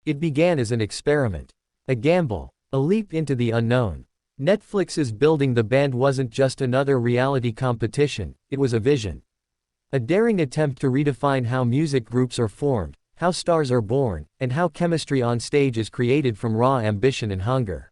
It began as an experiment. A gamble. A leap into the unknown. Netflix's Building the Band wasn't just another reality competition, it was a vision. A daring attempt to redefine how music groups are formed, how stars are born, and how chemistry on stage is created from raw ambition and hunger.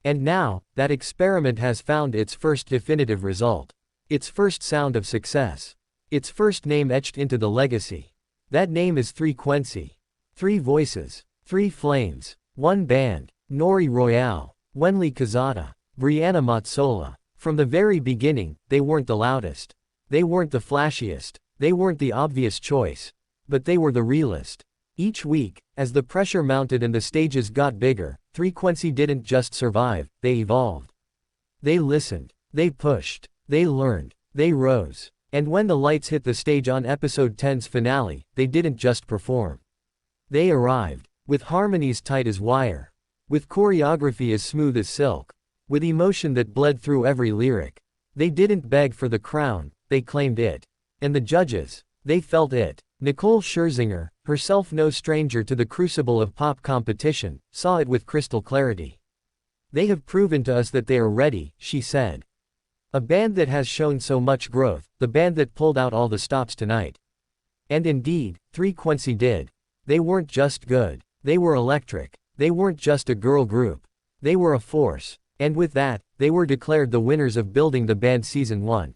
And now, that experiment has found its first definitive result. Its first sound of success. Its first name etched into the legacy. That name is 3Quency. 3 voices. 3 flames. 1 band. Nori Royale. Wennely Quezada. Brianna Mazzola. From the very beginning, they weren't the loudest. They weren't the flashiest. They weren't the obvious choice. But they were the realest. Each week, as the pressure mounted and the stages got bigger, 3Quency didn't just survive, they evolved. They listened. They pushed. They learned. They rose. And when the lights hit the stage on episode 10's finale, they didn't just perform. They arrived. With harmonies tight as wire. With choreography as smooth as silk. With emotion that bled through every lyric. They didn't beg for the crown, they claimed it. And the judges, they felt it. Nicole Scherzinger, herself no stranger to the crucible of pop competition, saw it with crystal clarity. They have proven to us that they are ready, she said. A band that has shown so much growth, the band that pulled out all the stops tonight. And indeed, 3Quency did. They weren't just good. They were electric. They weren't just a girl group. They were a force. And with that, they were declared the winners of Building the Band Season 1.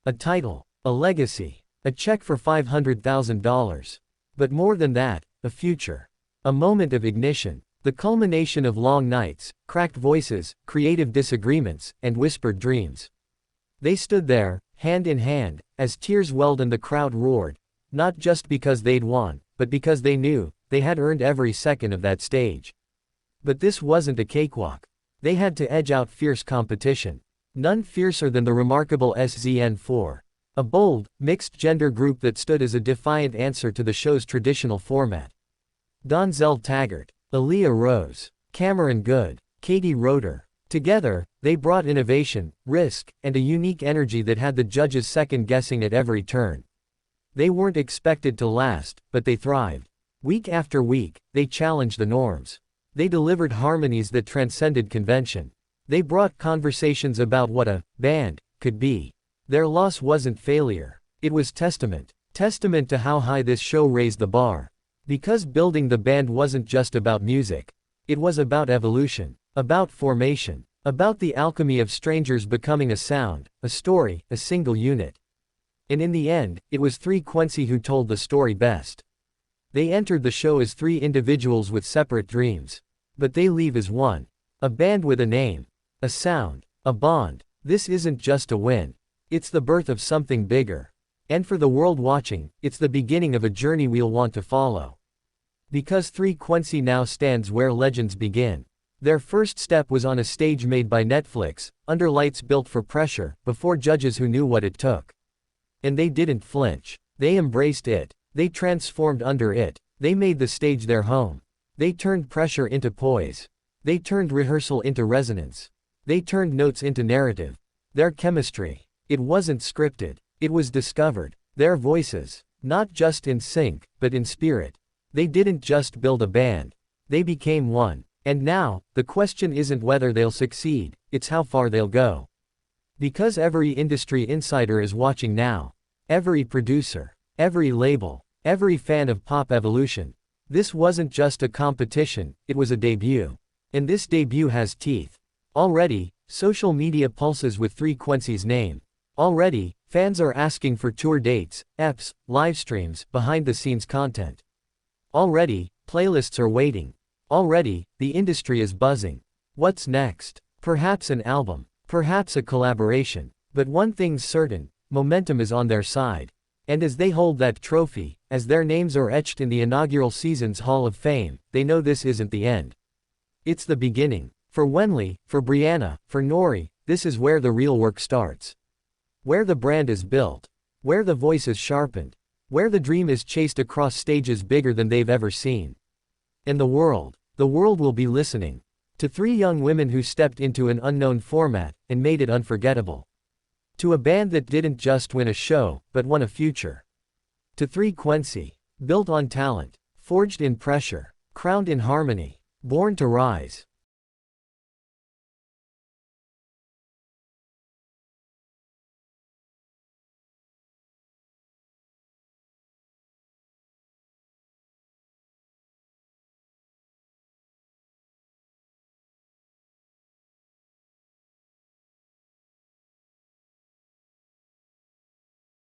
A title. A legacy. A check for $500,000. But more than that, a future. A moment of ignition. The culmination of long nights, cracked voices, creative disagreements, and whispered dreams. They stood there, hand in hand, as tears welled and the crowd roared, not just because they'd won, but because they knew, they had earned every second of that stage. But this wasn't a cakewalk. They had to edge out fierce competition. None fiercer than the remarkable SZN4. A bold, mixed-gender group that stood as a defiant answer to the show's traditional format. Donzell Taggart, Aaliyah Rose, Cameron Good, Katie Roeder. Together, they brought innovation, risk, and a unique energy that had the judges second-guessing at every turn. They weren't expected to last, but they thrived. Week after week, they challenged the norms. They delivered harmonies that transcended convention. They brought conversations about what a band could be. Their loss wasn't failure. It was testament. Testament to how high this show raised the bar. Because Building the Band wasn't just about music. It was about evolution. About formation. About the alchemy of strangers becoming a sound, a story, a single unit. And in the end, it was 3Quency who told the story best. They entered the show as 3 individuals with separate dreams. But they leave as one. A band with a name. A sound. A bond. This isn't just a win. It's the birth of something bigger. And for the world watching, it's the beginning of a journey we'll want to follow. Because 3Quency now stands where legends begin. Their first step was on a stage made by Netflix, under lights built for pressure, before judges who knew what it took. And they didn't flinch. They embraced it. They transformed under it. They made the stage their home. They turned pressure into poise. They turned rehearsal into resonance. They turned notes into narrative. Their chemistry. It wasn't scripted. It was discovered. Their voices. Not just in sync, but in spirit. They didn't just build a band. They became one. And now, the question isn't whether they'll succeed, it's how far they'll go. Because every industry insider is watching now. Every producer. Every label. Every fan of pop evolution. This wasn't just a competition, it was a debut. And this debut has teeth. Already, social media pulses with 3Quency's name. Already, fans are asking for tour dates, EPs, livestreams, behind-the-scenes content. Already, playlists are waiting. Already, the industry is buzzing. What's next? Perhaps an album. Perhaps a collaboration. But one thing's certain, momentum is on their side. And as they hold that trophy, as their names are etched in the inaugural season's Hall of Fame, they know this isn't the end. It's the beginning. For Wennely, for Brianna, for Nori, this is where the real work starts. Where the brand is built. Where the voice is sharpened. Where the dream is chased across stages bigger than they've ever seen. And the world will be listening. To 3 young women who stepped into an unknown format, and made it unforgettable. To a band that didn't just win a show, but won a future. To 3Quency. Built on talent. Forged in pressure. Crowned in harmony. Born to rise.